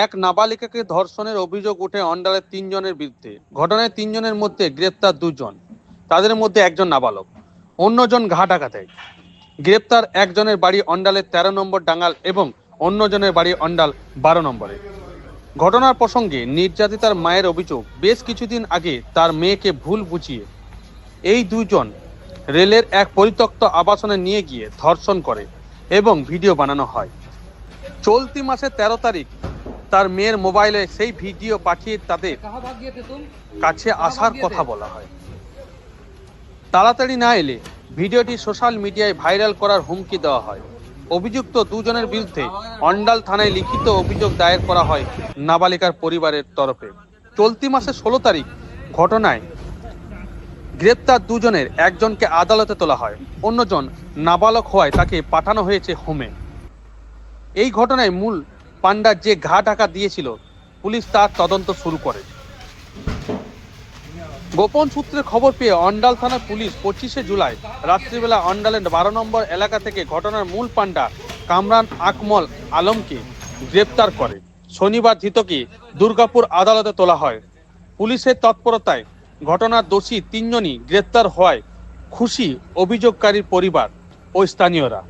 এক নাবালিকাকে ধর্ষণের অভিযোগ উঠে অন্ডালের ৩ জনের বিরুদ্ধে। ঘটনায় ৩ জনের মধ্যে গ্রেপ্তার ২ জন, তাদের মধ্যে একজন নাবালক, অন্যজন ঘাটাঘাটায়। গ্রেপ্তার একজনের বাড়ি অন্ডালের ১৩ নম্বর ডাঙ্গাল এবং অন্যজনের বাড়ি অন্ডাল ১২ নম্বরে। ঘটনার প্রসঙ্গে নির্যাতিতার মায়ের অভিযোগ, বেশ কিছুদিন আগে তার মেয়েকে ভুল বুঝিয়ে এই ২ জন রেলের এক পরিত্যক্ত আবাসনে নিয়ে গিয়ে ধর্ষণ করে এবং ভিডিও বানানো হয়। চলতি মাসের ১৩ তারিখ তার মেয়ের মোবাইলে সেই ভিডিও পাঠিয়ে তাদের কাছে আসার কথা বলা হয়। তাড়াতাড়ি না এলে ভিডিওটি সোশ্যাল মিডিয়ায় ভাইরাল করার হুমকি দেওয়া হয়। অভিযুক্ত ২ জনের বিরুদ্ধে অন্ডাল থানায় লিখিত অভিযোগ দায়ের করা হয় নাবালিকার পরিবারের তরফে। চলতি মাসের ১৬ তারিখ ঘটনায় গ্রেপ্তার ২ জনের একজনকে আদালতে তোলা হয়, অন্যজন নাবালক হওয়ায় তাকে পাঠানো হয়েছে হোমে। এই ঘটনায় মূল পান্ডা যে ঘা ঢাকা দিয়েছিল, পুলিশ তার তদন্ত শুরু করে। গোপন সূত্রে খবর পেয়ে অন্ডাল থানার পুলিশ ২৫শে জুলাই রাত্রিবেলা অন্ডালের ১২ নম্বর এলাকা থেকে ঘটনার মূল পান্ডা কামরান আকমল আলমকে গ্রেপ্তার করে। শনিবার ধৃতকে দুর্গাপুর আদালতে তোলা হয়। পুলিশের তৎপরতায় ঘটনার দোষী ৩ জনই গ্রেপ্তার হওয়ায় খুশি অভিযোগকারীর পরিবার ও স্থানীয়রা।